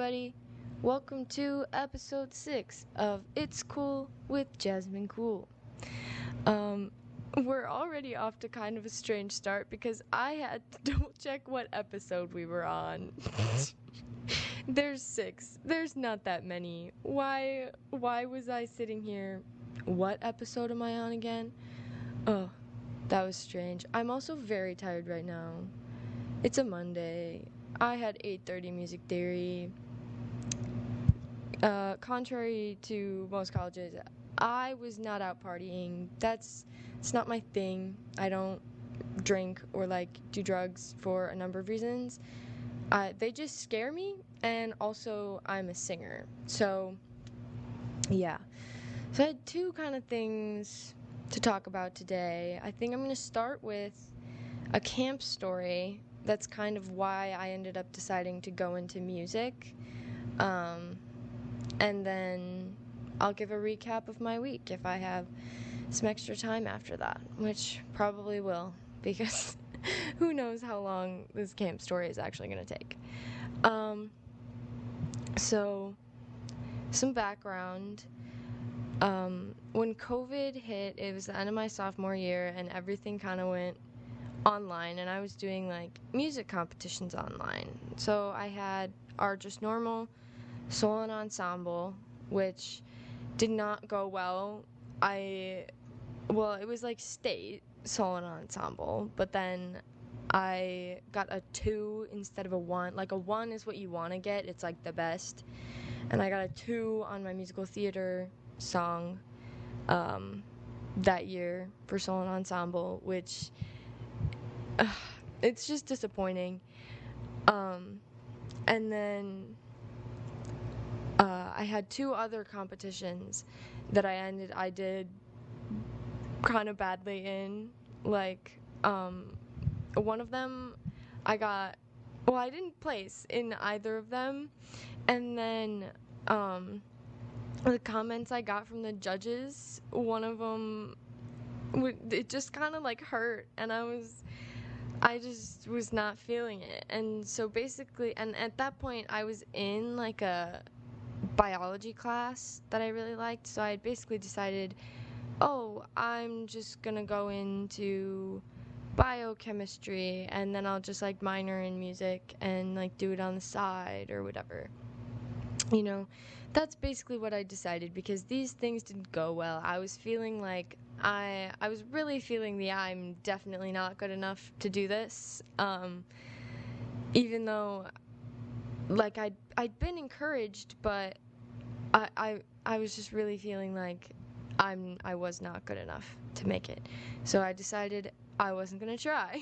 everybody. Welcome to episode 6 of It's Cool with Jasmine Cool. Um, we're already off to kind of a strange start because I had to double check what episode we were on. There's 6. There's not that many. Why was I sitting here? What episode am I on again? Oh, that was strange. I'm also very tired right now. It's a Monday. I had 8:30 music theory. Contrary to most colleges, I was not out partying. It's not my thing. I don't drink or do drugs for a number of reasons. They just scare me, and also I'm a singer. So, yeah. So I had two kind of things to talk about today. I think I'm going to start with a camp story. That's kind of why I ended up deciding to go into music. And then I'll give a recap of my week if I have some extra time after that, which probably will, because who knows how long this camp story is actually going to take. So, some background. When COVID hit, it was the end of my sophomore year, and everything kind of went online, and I was doing music competitions online. So I had our just normal solo and ensemble, which did not go well. It was state solo and ensemble, but then I got a 2 instead of a 1. A 1 is what you want to get, it's the best. And I got a 2 on my musical theater song that year for solo and ensemble, which it's just disappointing. And then I had 2 other competitions that I did kind of badly in. One of them I didn't place in either of them. And then the comments I got from the judges, one of them, it just kind of hurt, and I just was not feeling it. And so basically, and at that point I was in a biology class that I really liked, so I had basically decided, I'm just gonna go into biochemistry, and then I'll just minor in music and do it on the side or whatever. That's basically what I decided, because these things didn't go well. I was feeling I was really feeling I'm definitely not good enough to do this. Even though I'd been encouraged, but I was just really feeling I was not good enough to make it. So I decided I wasn't gonna try.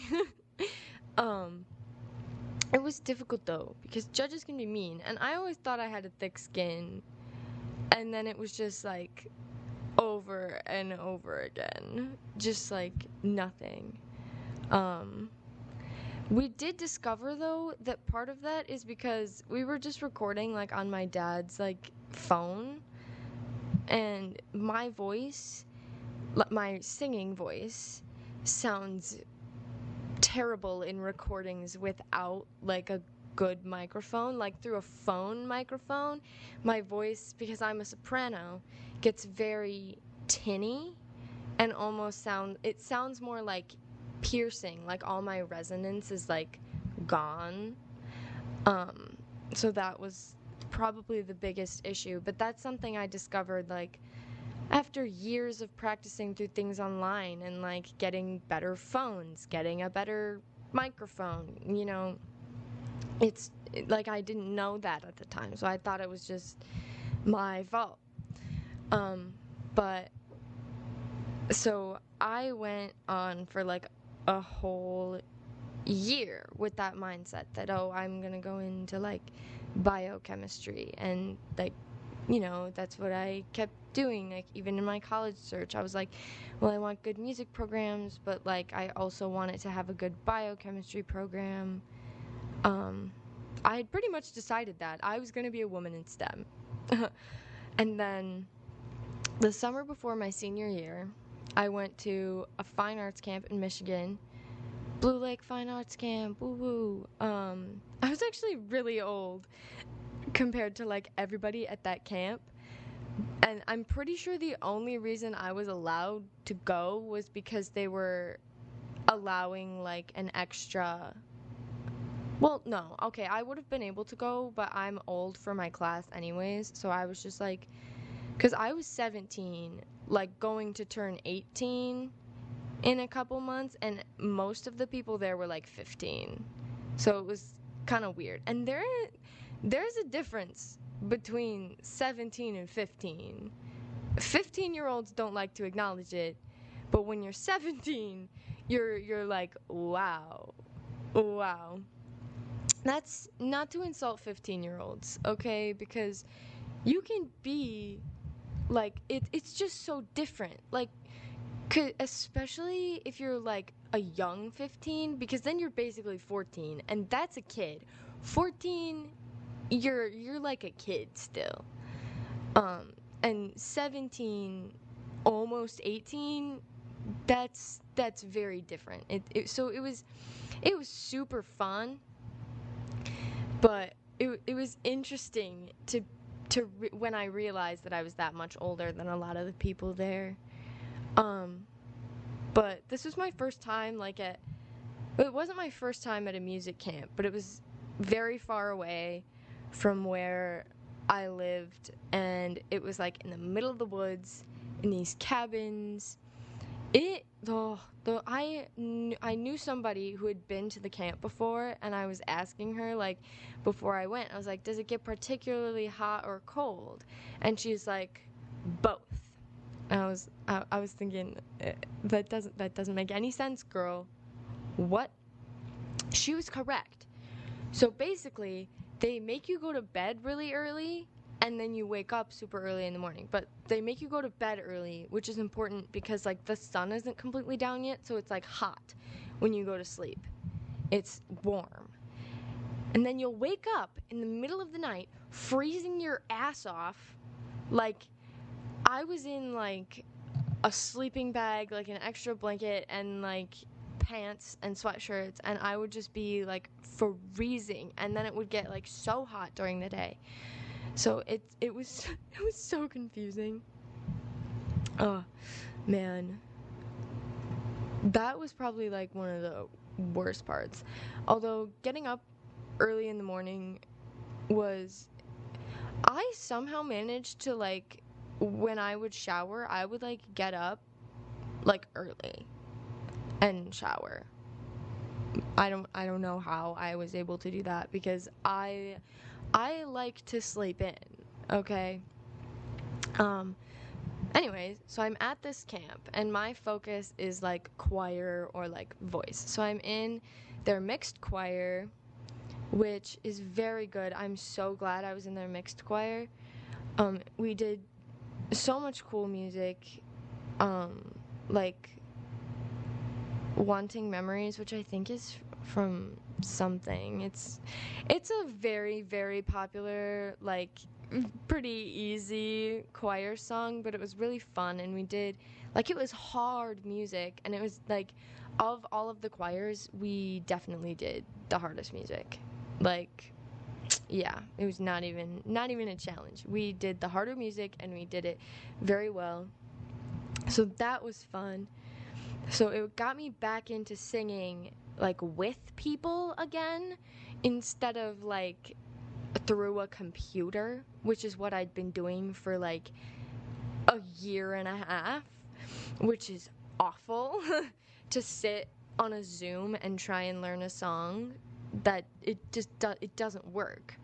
It was difficult though, because judges can be mean, and I always thought I had a thick skin, and then it was just over and over again, just nothing. We did discover though that part of that is because we were just recording on my dad's phone, and my voice, my singing voice, sounds terrible in recordings without a good microphone. Through a phone microphone, my voice, because I'm a soprano, gets very tinny and almost sounds more piercing, all my resonance is gone. So that was probably the biggest issue, but that's something I discovered after years of practicing through things online and getting better phones, getting a better microphone. It's I didn't know that at the time, so I thought it was just my fault. But so I went on for a whole year with that mindset that I'm gonna go into biochemistry, and that's what I kept doing. Even in my college search, I was I want good music programs, but I also wanted to have a good biochemistry program. I had pretty much decided that I was going to be a woman in STEM. And then the summer before my senior year, I went to a fine arts camp in Michigan. Blue Lake Fine Arts Camp, woo woo. I was actually really old, compared to like everybody at that camp. And I'm pretty sure the only reason I was allowed to go was because they were allowing like an extra. Well, no. Okay, I would have been able to go, but I'm old for my class anyways, so I was just like, cuz I was 17, like going to turn 18 in a couple months, and most of the people there were like 15. So it was kind of weird. And there's a difference between 17 and 15. 15-year-olds don't like to acknowledge it, but when you're 17, you're like, wow. Wow. That's not to insult 15-year-olds, okay? Because you can be like it's just so different. Like especially if you're like a young 15, because then you're basically 14 and that's a kid. 14, you're like a kid still. And 17, almost 18, that's very different. So it was super fun, but it was interesting to when I realized that I was that much older than a lot of the people there. But this was my first time it wasn't my first time at a music camp, but it was very far away from where I lived, and it was like in the middle of the woods in these cabins. I knew somebody who had been to the camp before, and I was asking her, like, before I went, I was like, does it get particularly hot or cold? And she's like, both. And I was thinking, that doesn't make any sense, girl. What? She was correct. So basically, they make you go to bed really early, and then you wake up super early in the morning. But they make you go to bed early, which is important because like the sun isn't completely down yet, so it's like hot when you go to sleep. It's warm. And then you'll wake up in the middle of the night, freezing your ass off. Like, I was in like a sleeping bag, like an extra blanket, and like pants and sweatshirts, and I would just be like freezing, and then it would get like so hot during the day. So it was so confusing. Oh man, that was probably like one of the worst parts. Although getting up early in the morning I somehow managed to like, when I would shower, I would like get up like early and shower. I don't know how I was able to do that, because I like to sleep in, okay? Anyways, so I'm at this camp, and my focus is like choir or like voice. So I'm in their mixed choir, which is very good. I'm so glad I was in their mixed choir. We did so much cool music, like Wanting Memories, which I think is from something. It's a very, very popular, like pretty easy choir song, but it was really fun, and we did, like, it was hard music, and it was like, of all of the choirs, we definitely did the hardest music. Like, yeah, it was not even a challenge. We did the harder music, and we did it very well. So that was fun. So it got me back into singing like with people again, instead of like through a computer, which is what I'd been doing for like a year and a half, which is awful. To sit on a Zoom and try and learn a song, that it doesn't work.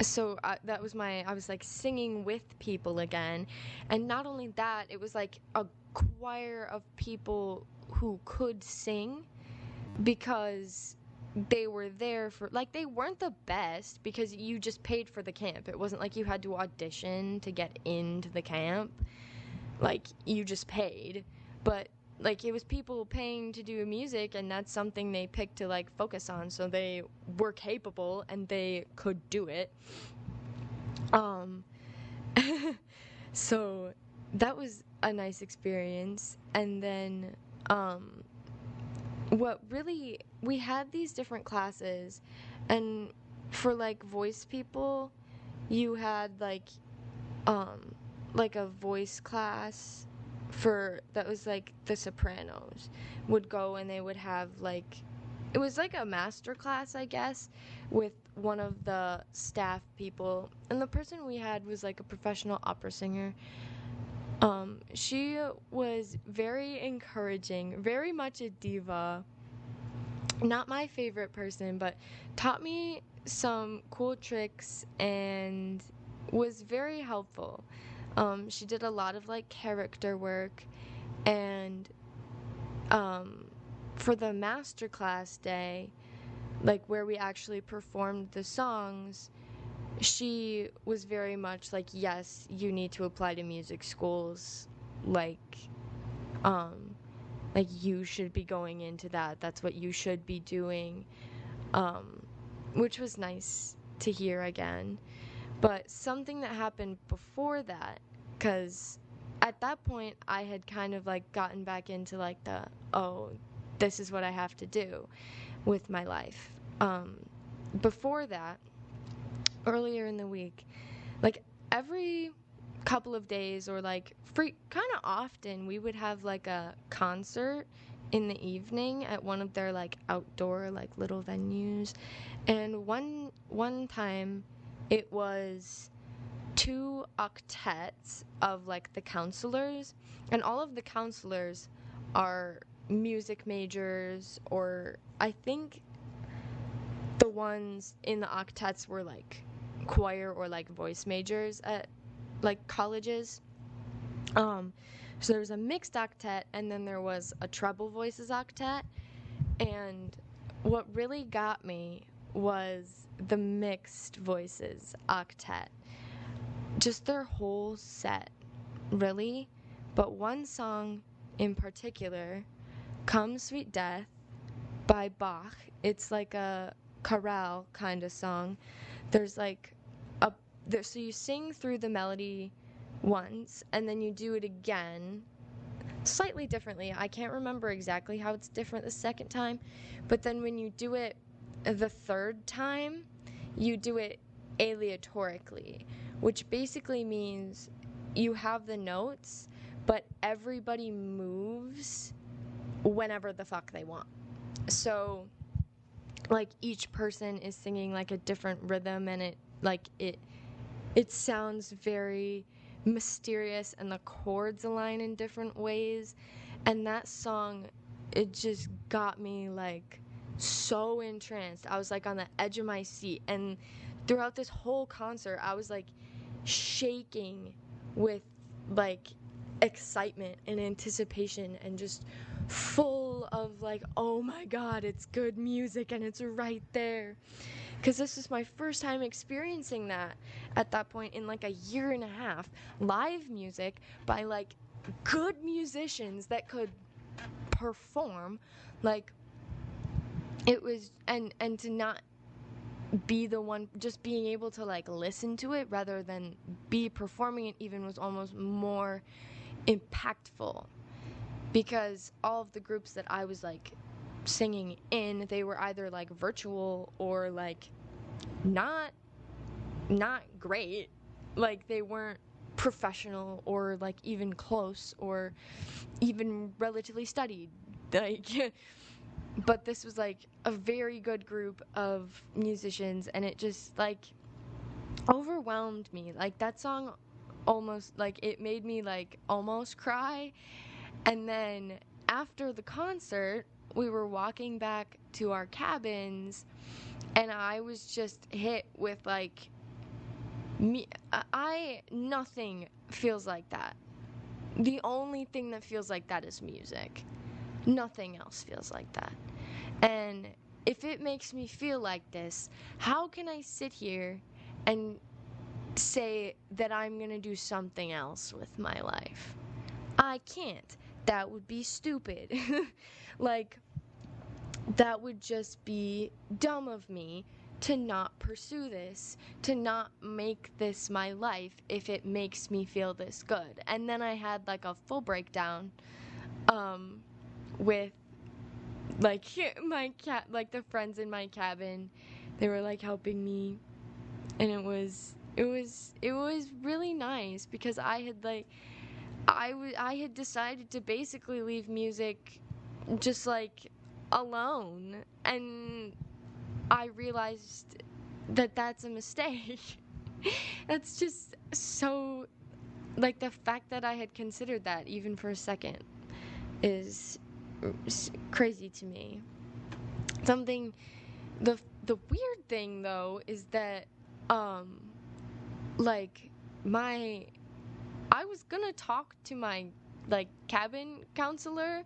So that was I was like singing with people again, and not only that, it was like a choir of people who could sing, because they were there for, like, they weren't the best because you just paid for the camp. It wasn't like you had to audition to get into the camp. Like, you just paid. But like, it was people paying to do music, and that's something they picked to like focus on, so they were capable and they could do it. So that was a nice experience. And then we had these different classes, and for like voice people, you had um like a voice class for that was like the sopranos would go, and they would have like it was like a master class, I guess, with one of the staff people, and the person we had was like a professional opera singer. She was very encouraging, very much a diva. Not my favorite person, but taught me some cool tricks and was very helpful. She did a lot of like character work, and um, for the masterclass day, like where we actually performed the songs, she was very much like, yes, you need to apply to music schools, like, um, like you should be going into that. That's what you should be doing, um, which was nice to hear again. But something that happened before that, because at that point I had kind of like gotten back into like oh, this is what I have to do with my life. Before that, earlier in the week, like every couple of days or like free kind of often, we would have like a concert in the evening at one of their like outdoor like little venues. And one time it was two octets of like the counselors, and all of the counselors are music majors, or I think the ones in the octets were like choir or like voice majors at like colleges. So there was a mixed octet, and then there was a treble voices octet. And what really got me was the mixed voices octet. Just their whole set, really. But one song in particular, Come Sweet Death by Bach, it's like a chorale kind of song. There's like so you sing through the melody once, and then you do it again slightly differently. I can't remember exactly how it's different the second time, but then when you do it the third time, you do it aleatorically, which basically means you have the notes, but everybody moves whenever the fuck they want. So like each person is singing like a different rhythm, and it sounds very mysterious, and the chords align in different ways. And that song, it just got me like so entranced. I was like on the edge of my seat, and throughout this whole concert I was like shaking with like excitement and anticipation, and just full of like, oh my god, it's good music and it's right there. Because this is my first time experiencing that at that point in like a year and a half. Live music by like good musicians that could perform. Like it was, and to not be the one just being able to like listen to it rather than be performing it even was almost more impactful, because all of the groups that I was like singing in, they were either like virtual or like not great. Like they weren't professional or like even close or even relatively studied. Like but this was like a very good group of musicians, and it just like overwhelmed me. Like that song almost like it made me like almost cry. And then after the concert, we were walking back to our cabins, and I was just hit with like nothing feels like that. The only thing that feels like that is music. Nothing else feels like that. And if it makes me feel like this, how can I sit here and say that I'm going to do something else with my life? I can't. That would be stupid. Like, that would just be dumb of me to not pursue this, to not make this my life if it makes me feel this good. And then I had like a full breakdown with like my cat, like the friends in my cabin, They were like helping me, and it was really nice because I had decided to basically leave music just like alone, and I realized that that's a mistake. That's just so, like, the fact that I had considered that even for a second is crazy to me. Something the weird thing though is that um like my I was gonna talk to my like cabin counselor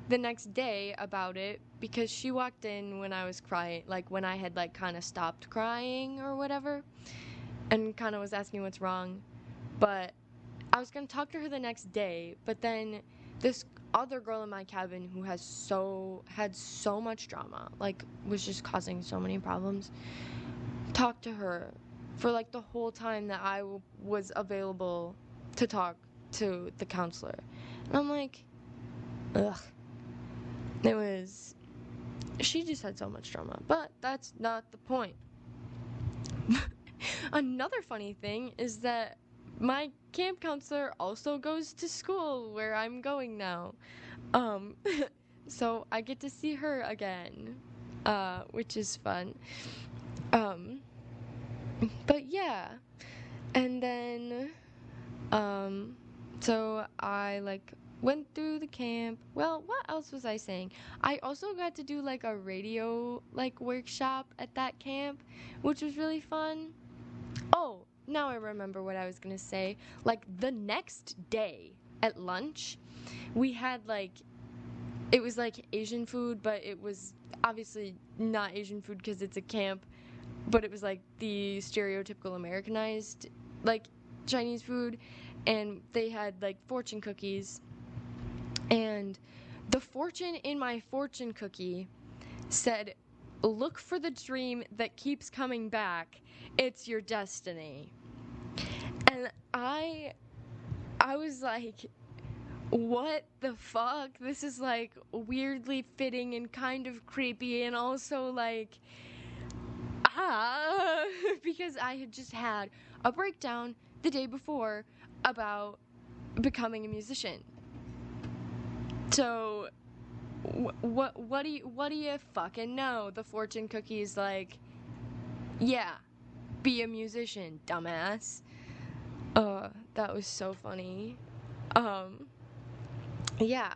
the next day about it because she walked in when I was crying, like when I had like kind of stopped crying or whatever, and kind of was asking what's wrong. But I was gonna talk to her the next day, but then this other girl in my cabin who had so much drama, like was just causing so many problems, talked to her for like the whole time that I was available to talk to the counselor. And I'm like, ugh. She just had so much drama, but that's not the point. Another funny thing is that my camp counselor also goes to school where I'm going now. Um, so I get to see her again, which is fun. Um, but yeah, and then, so I like went through the camp. Well, what else was I saying? I also got to do like a radio like workshop at that camp, which was really fun. Oh, now I remember what I was gonna say. Like the next day at lunch, we had like it was like Asian food, but it was obviously not Asian food because it's a camp, but it was like the stereotypical Americanized like Chinese food, and they had like fortune cookies, and the fortune in my fortune cookie said, "Look for the dream that keeps coming back. It's your destiny." And I was like, what the fuck? This is like weirdly fitting and kind of creepy, and also like because I had just had a breakdown the day before about becoming a musician. So what do you fucking know? The fortune cookie's like, yeah, be a musician, dumbass. That was so funny. Yeah.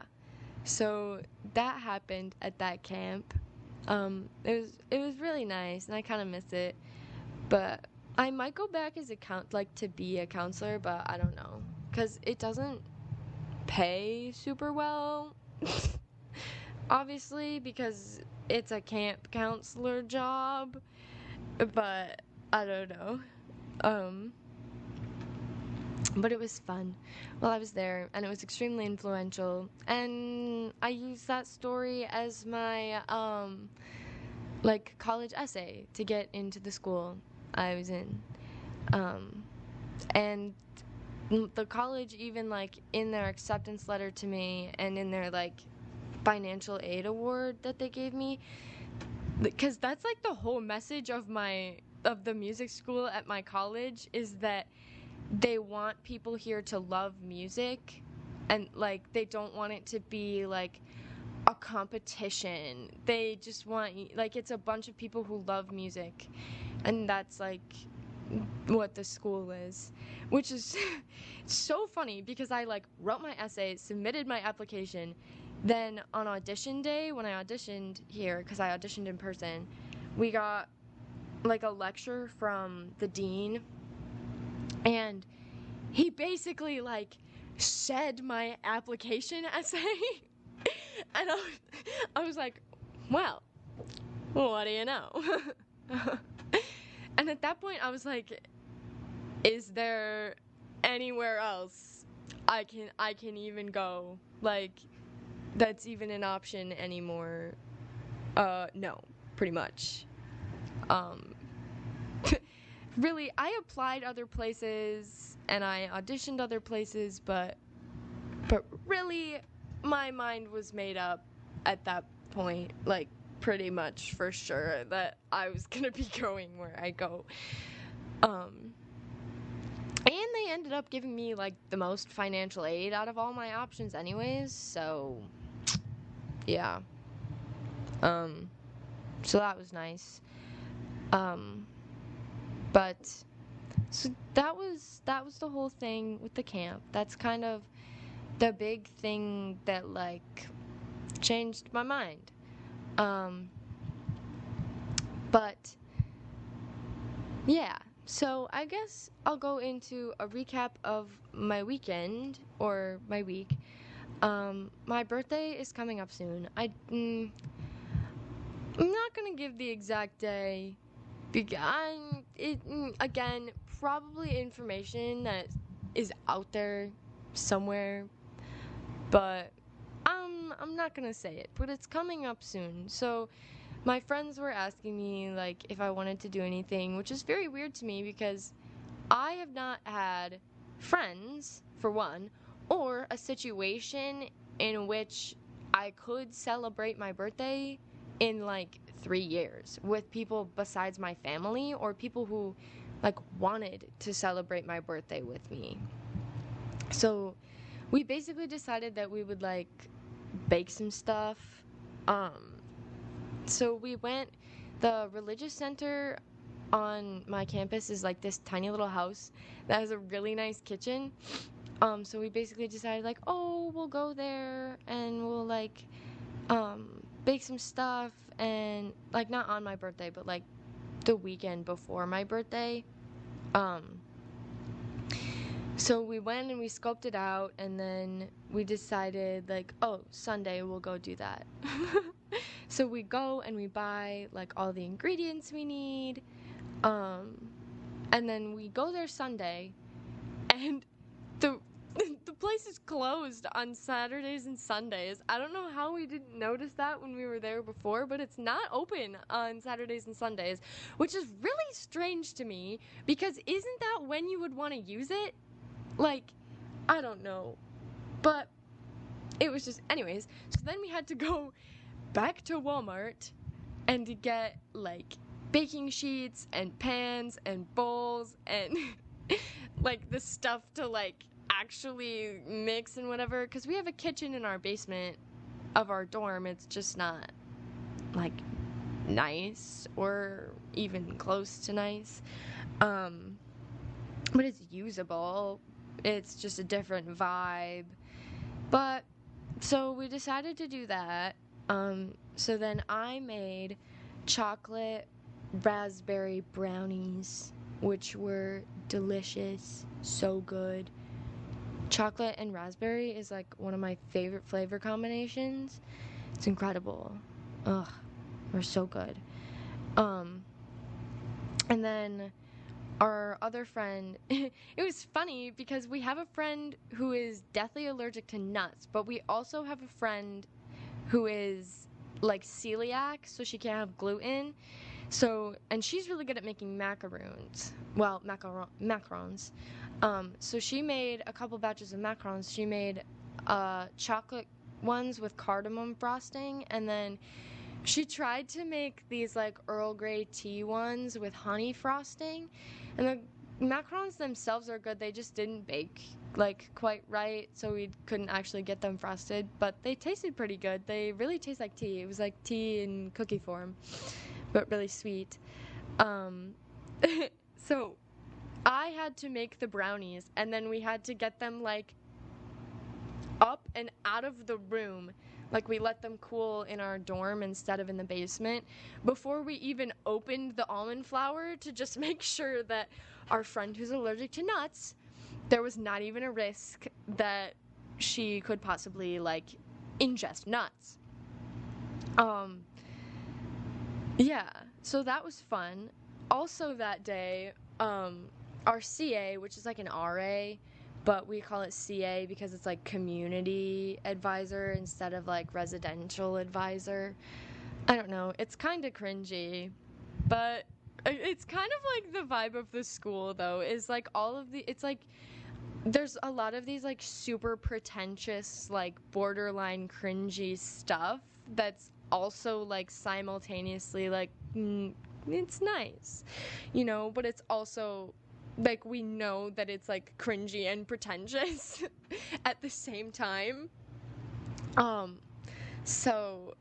So that happened at that camp. It was really nice, and I kind of miss it. But I might go back as like to be a counselor, but I don't know, cause it doesn't pay super well. Obviously, because it's a camp counselor job, but I don't know. But it was fun while I was there, and it was extremely influential. And I used that story as my like college essay to get into the school I was in. And the college, even like in their acceptance letter to me and in their like financial aid award that they gave me, because that's like the whole message of the music school at my college, is that they want people here to love music, and like they don't want it to be like a competition. They just want, like, it's a bunch of people who love music, and that's like what the school is, which is so funny because I like wrote my essay, submitted my application, then on audition day when I auditioned here, because I auditioned in person, we got like a lecture from the dean, and he basically like said my application essay. And I was like, well, what do you know? And at that point I was like, is there anywhere else I can even go, like, that's even an option anymore? No, pretty much. Really, I applied other places and I auditioned other places, but really my mind was made up at that point. Like, pretty much for sure that I was gonna be going where I go. Um, and they ended up giving me like the most financial aid out of all my options, anyways. So, yeah. Um, so that was nice. Um, but so that was the whole thing with the camp. That's kind of the big thing that like changed my mind. Um, but yeah, so I guess I'll go into a recap of my weekend or my week. My birthday is coming up soon. I'm not gonna give the exact day because again, probably information that is out there somewhere, but I'm not gonna say it. But it's coming up soon. So my friends were asking me like if I wanted to do anything, which is very weird to me because I have not had friends, for one, or a situation in which I could celebrate my birthday in like 3 years with people besides my family or people who like wanted to celebrate my birthday with me. So we basically decided that we would like bake some stuff. So we went, the religious center on my campus is like this tiny little house that has a really nice kitchen. So we basically decided like, oh, we'll go there and we'll like bake some stuff and like not on my birthday, but like the weekend before my birthday. Um so we went and we scoped it out and then we decided like, oh, Sunday we'll go do that. So we go and we buy like all the ingredients we need. And then we go there Sunday and the the place is closed on Saturdays and Sundays. I don't know how we didn't notice that when we were there before, but it's not open on Saturdays and Sundays, which is really strange to me because isn't that when you would want to use it? Like, I don't know. But it was just, anyways. So then we had to go back to Walmart and to get like baking sheets and pans and bowls and like the stuff to like actually mix and whatever, because we have a kitchen in our basement of our dorm. It's just not like nice or even close to nice, but it's usable. It's just a different vibe. But so we decided to do that. So then I made chocolate raspberry brownies, which were delicious, so good. Chocolate and raspberry is like one of my favorite flavor combinations. It's incredible. Ugh, they're so good. And then our other friend, it was funny because we have a friend who is deathly allergic to nuts, but we also have a friend who is like celiac, so she can't have gluten. So, and she's really good at making macaroons. Well, macarons. So she made a couple batches of macarons. She made chocolate ones with cardamom frosting, and then she tried to make these like Earl Grey tea ones with honey frosting. And the macarons themselves are good. They just didn't bake like quite right, so we couldn't actually get them frosted, but they tasted pretty good. They really taste like tea. It was like tea in cookie form, but really sweet. So I had to make the brownies, and then we had to get them like up and out of the room. Like we let them cool in our dorm instead of in the basement before we even opened the almond flour to just make sure that our friend who's allergic to nuts, there was not even a risk that she could possibly like ingest nuts. Yeah, so that was fun. Also that day, our CA, which is like an RA, but we call it CA because it's like community advisor instead of like residential advisor. I don't know, it's kind of cringy, but it's kind of like the vibe of the school though, is like it's like there's a lot of these like super pretentious, like borderline cringy stuff that's also like simultaneously like it's nice, you know, but it's also like we know that it's like cringy and pretentious at the same time. Um so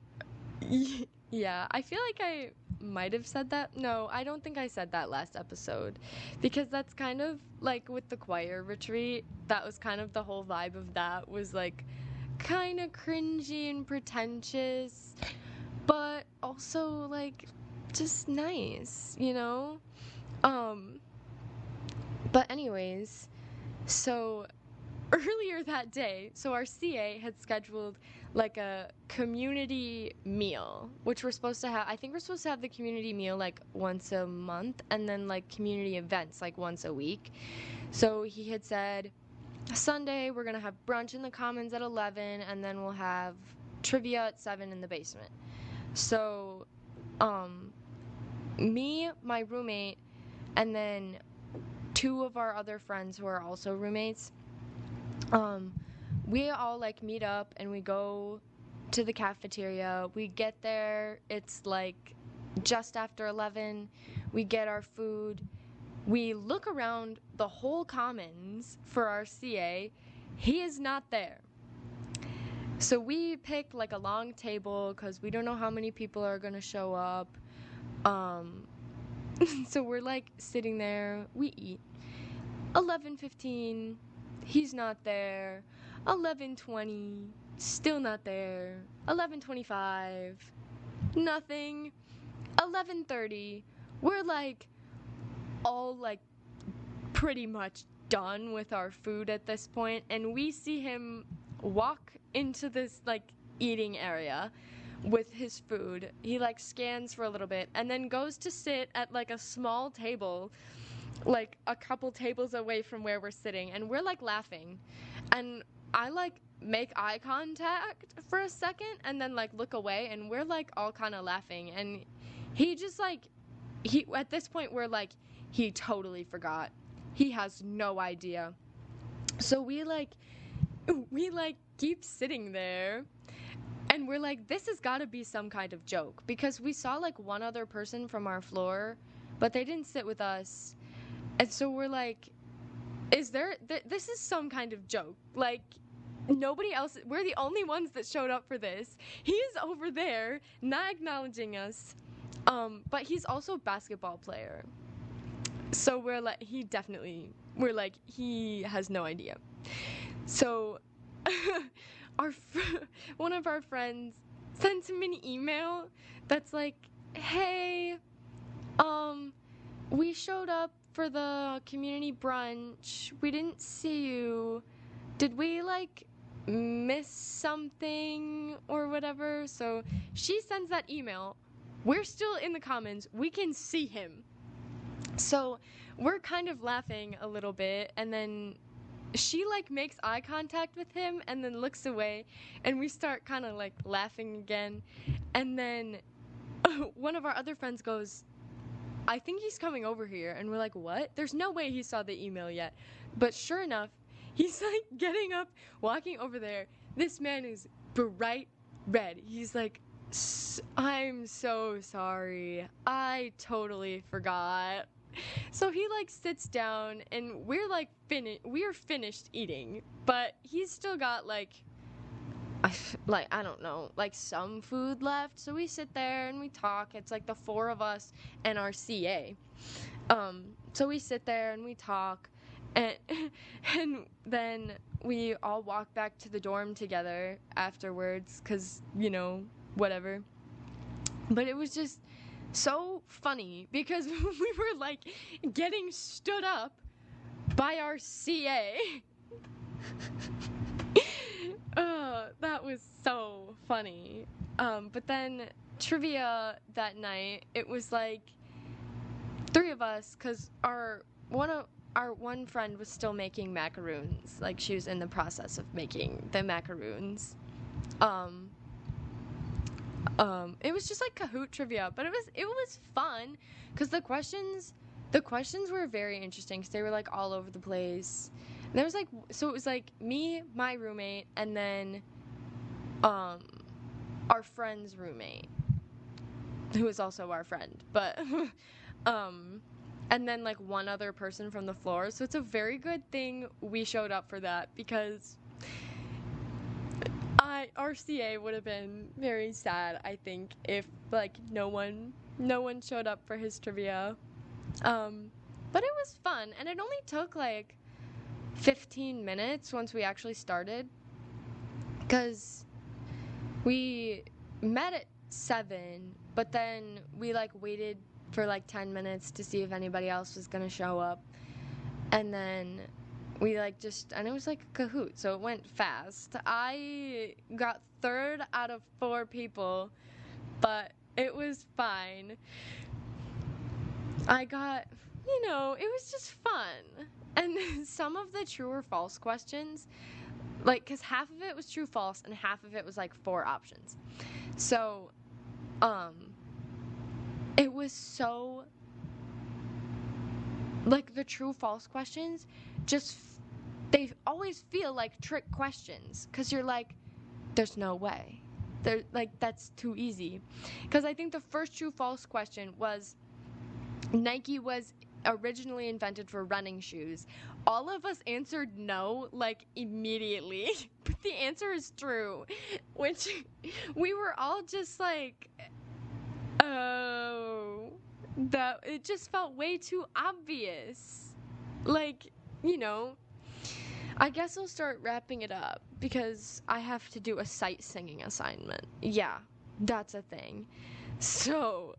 yeah, I feel like I might have said that. No, I don't think I said that last episode because that's kind of like with the choir retreat, that was kind of the whole vibe of that was like kind of cringy and pretentious, but also like just nice, you know? Um but anyways, so earlier that day, so our CA had scheduled like a community meal, which we're supposed to have. I think we're supposed to have the community meal like once a month and then like community events like once a week. So he had said Sunday we're going to have brunch in the Commons at 11 and then we'll have trivia at 7 in the basement. So me, my roommate, and then two of our other friends who are also roommates, we all like meet up and we go to the cafeteria. We get there, it's like just after 11. We get our food. We look around the whole Commons for our CA. He is not there. So we picked like a long table because we don't know how many people are gonna show up. So we're like sitting there. We eat. 11:15. He's not there. 11:20, still not there. 11:25, nothing. 11:30, we're like all like pretty much done with our food at this point, and we see him walk into this like eating area with his food. He like scans for a little bit and then goes to sit at like a small table like a couple tables away from where we're sitting, and we're like laughing, and I like make eye contact for a second and then like look away, and we're like all kind of laughing, and he just like he at this point we're like he totally forgot, he has no idea. So we like keep sitting there, and we're like, this has got to be some kind of joke, because we saw like one other person from our floor, but they didn't sit with us. And so we're like, is there, this is some kind of joke. Like, nobody else, we're the only ones that showed up for this. He's over there, not acknowledging us. But he's also a basketball player. So we're like, we're like, he has no idea. So, one of our friends sends him an email that's like, hey, we showed up for the community brunch. We didn't see you. Did we like miss something or whatever? So she sends that email. We're still in the Commons. We can see him. So we're kind of laughing a little bit, and then she like makes eye contact with him and then looks away, and we start kind of like laughing again. And then one of our other friends goes, I think he's coming over here. And we're like, what? There's no way he saw the email yet. But sure enough, he's like getting up, walking over there. This man is bright red. He's like, I'm so sorry. I totally forgot. So he like sits down, and we're like we're finished eating, but he's still got like I don't know, like some food left. So we sit there and we talk. It's like the four of us and our CA. So we sit there and we talk, and and then we all walk back to the dorm together afterwards, cause you know, whatever. But it was just so funny because we were like getting stood up by our CA. That was so funny. But then trivia that night, it was like three of us, because our one friend was still making macaroons. Like, she was in the process of making the macaroons. It was just like Kahoot trivia, but it was fun because the questions were very interesting because they were like all over the place. And there was like, so it was like me, my roommate, and then our friend's roommate, who is also our friend, but and then like one other person from the floor. So it's a very good thing we showed up for that, because RCA would have been very sad, I think, if like no one showed up for his trivia. But it was fun, and it only took like 15 minutes once we actually started, because we met at 7, but then we like waited for like 10 minutes to see if anybody else was gonna show up, and then we like and it was like a Kahoot, so it went fast. I got 3rd out of 4 people, but it was fine. I got, it was just fun. And some of the true or false questions, like, because half of it was true false and half of it was like 4 options. So, it was so, like, the true false questions they always feel like trick questions, because you're like, there's no way. They're like, that's too easy. Because I think the first true false question was, Nike was originally invented for running shoes. All of us answered no, like, immediately. But the answer is true, which we were all just like, oh, that it just felt way too obvious. Like, I guess I'll start wrapping it up, because I have to do a sight singing assignment. Yeah, that's a thing. So,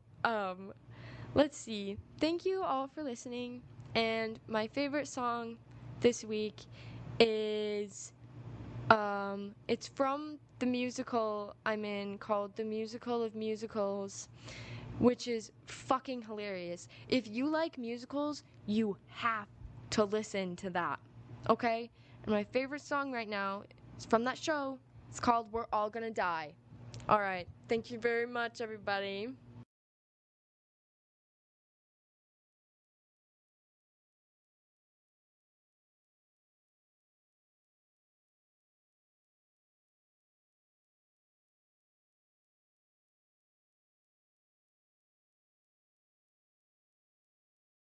let's see. Thank you all for listening. And my favorite song this week is, it's from the musical I'm in, called The Musical of Musicals, which is fucking hilarious. If you like musicals, you have to listen to that. Okay? And my favorite song right now is from that show. It's called We're All Gonna Die. Alright. Thank you very much, everybody.